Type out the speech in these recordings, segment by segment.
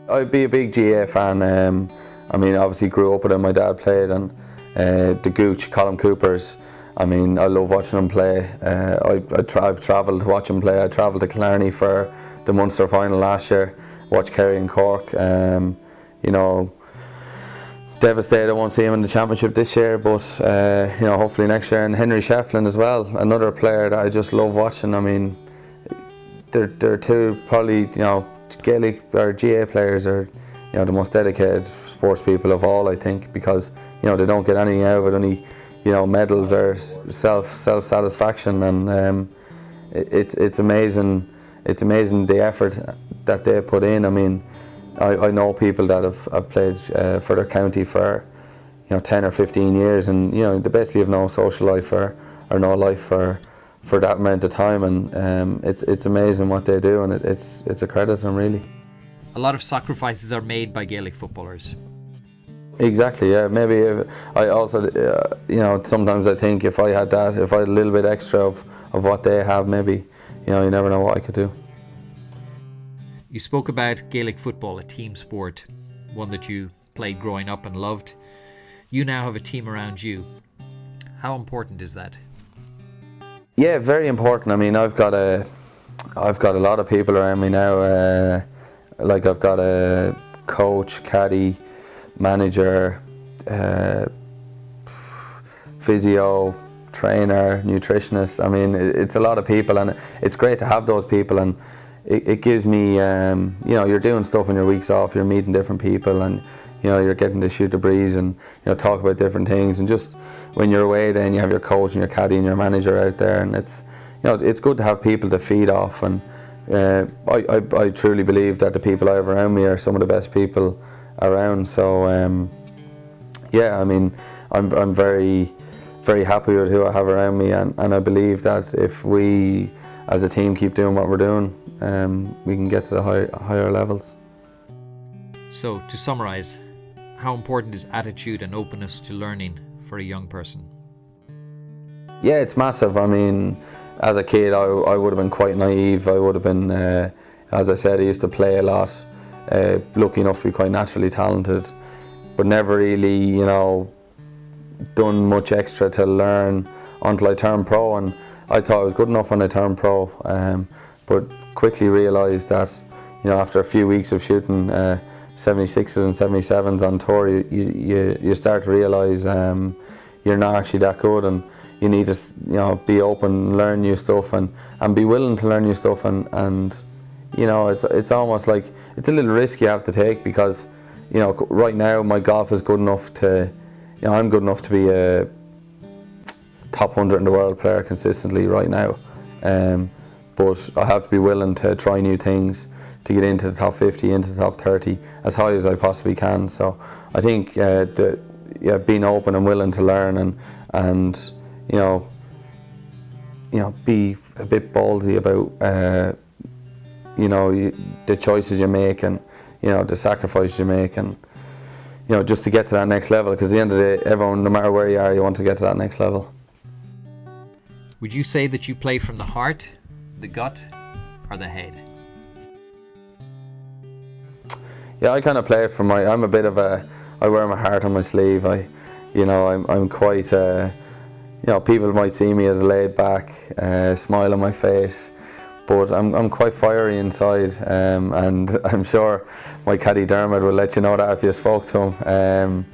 I'd be a big GA fan. I mean, obviously grew up with him. My dad played, and the Gooch, Colin Coopers. I mean, I love watching him play. I've travelled to watch him play. I travelled to Killarney for the Munster final last year. Watched Kerry and Cork. You know, devastated I won't see him in the championship this year, but you know, hopefully next year. And Henry Shefflin as well, another player that I just love watching. I mean, they're two probably, you know, Gaelic or GA players are, you know, the most dedicated sports people of all, I think, because, you know, they don't get anything out of it, only, you know, medals or self satisfaction, and it's amazing. It's amazing the effort that they put in. I mean, I know people that have played for their county for, you know, 10 or 15 years, and, you know, they basically have no social life or no life for that amount of time, and it's amazing what they do, and it's a credit to them, really. A lot of sacrifices are made by Gaelic footballers. Exactly, yeah. Maybe I also, you know, sometimes I think if I had that, if I had a little bit extra of what they have, maybe, you know, you never know what I could do. You spoke about Gaelic football, a team sport, one that you played growing up and loved. You now have a team around you. How important is that? Yeah, very important. I mean, I've got a lot of people around me now. Like, I've got a coach, caddy, manager, physio, trainer, nutritionist. I mean, it's a lot of people, and it's great to have those people, and it gives me, you know, you're doing stuff on your weeks off, you're meeting different people, and, you know, you're getting to shoot the breeze and, you know, talk about different things, and just when you're away, then you have your coach and your caddy and your manager out there, and it's, you know, it's good to have people to feed off, and I truly believe that the people I have around me are some of the best people around. So yeah, I mean, I'm very, very happy with who I have around me, and I believe that if we as a team keep doing what we're doing, we can get to the higher levels. So, to summarise, how important is attitude and openness to learning for a young person? Yeah, it's massive. I mean, as a kid, I would have been quite naive. I would have been, as I said, I used to play a lot, lucky enough to be quite naturally talented, but never really, you know, done much extra to learn until I turned pro, and I thought I was good enough when I turned pro, but quickly realised that, you know, after a few weeks of shooting 76s and 77s on tour, you start to realise you're not actually that good, and you need to, you know, be open, learn new stuff, and be willing to learn new stuff, and you know, it's almost like it's a little risk you have to take, because, you know, right now my golf is good enough to, you know, I'm good enough to be a top 100 in the world player consistently right now, but I have to be willing to try new things to get into the top 50, into the top 30, as high as I possibly can. So I think being open and willing to learn, and you know, be a bit ballsy about you know, the choices you make, and, you know, the sacrifices you make, and, you know, just to get to that next level, because at the end of the day, everyone, no matter where you are, you want to get to that next level. Would you say that you play from the heart, the gut, or the head? Yeah, I kind of play it from I'm a bit of a, I wear my heart on my sleeve. You know, I'm quite, you know, people might see me as laid back, smile on my face, but I'm quite fiery inside, and I'm sure my caddy Dermot will let you know that if you spoke to him.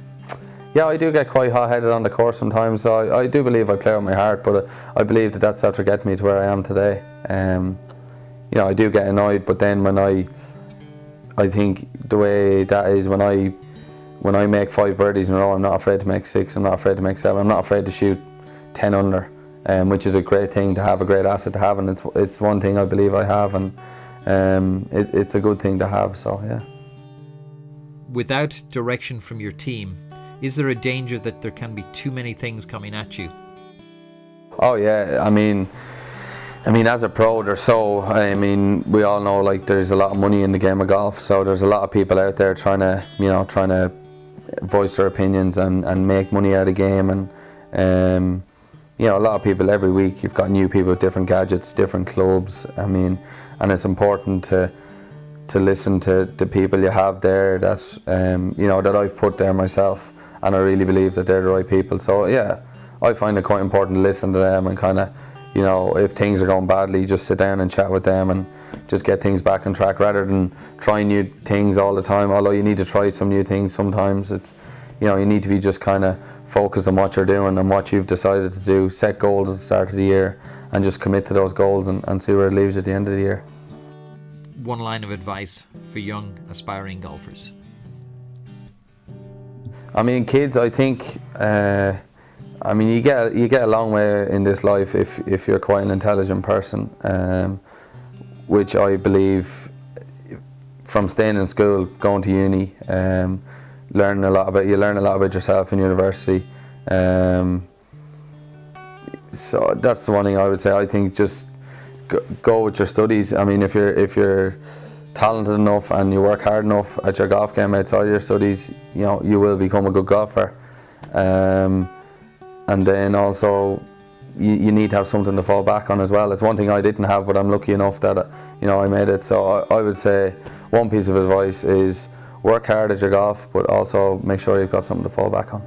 Yeah, I do get quite hot-headed on the course sometimes, so I do believe I play with my heart, but I believe that that's after getting me to where I am today. You know, I do get annoyed, but then when I think the way that is, when I make 5 birdies in a row, I'm not afraid to make 6, I'm not afraid to make 7, I'm not afraid to shoot 10 under, which is a great thing to have, a great asset to have, and it's one thing I believe I have, and it's a good thing to have, so yeah. Without direction from your team, is there a danger that there can be too many things coming at you? Oh yeah, I mean, as a pro, I mean, we all know, like, there's a lot of money in the game of golf, so there's a lot of people out there trying to voice their opinions and make money out of the game, and you know, a lot of people every week, you've got new people with different gadgets, different clubs. I mean, and it's important to to listen to the people you have there that that I've put there myself, and I really believe that they're the right people. So yeah, I find it quite important to listen to them and kind of, if things are going badly, just sit down and chat with them and just get things back on track rather than try new things all the time. Although you need to try some new things sometimes, it's you need to be just kind of focused on what you're doing and what you've decided to do. Set goals at the start of the year and just commit to those goals and see where it leaves you at the end of the year. One line of advice for young aspiring golfers. I mean, kids, I think, you get a long way in this life if you're quite an intelligent person, which I believe from staying in school, going to uni, you learn a lot about yourself in university. So that's the one thing I would say. I think just go with your studies. I mean, if you're talented enough and you work hard enough at your golf game outside your studies, you will become a good golfer. And then also you need to have something to fall back on as well. It's one thing I didn't have, but I'm lucky enough that I made it. So I would say one piece of advice is work hard at your golf, but also make sure you've got something to fall back on.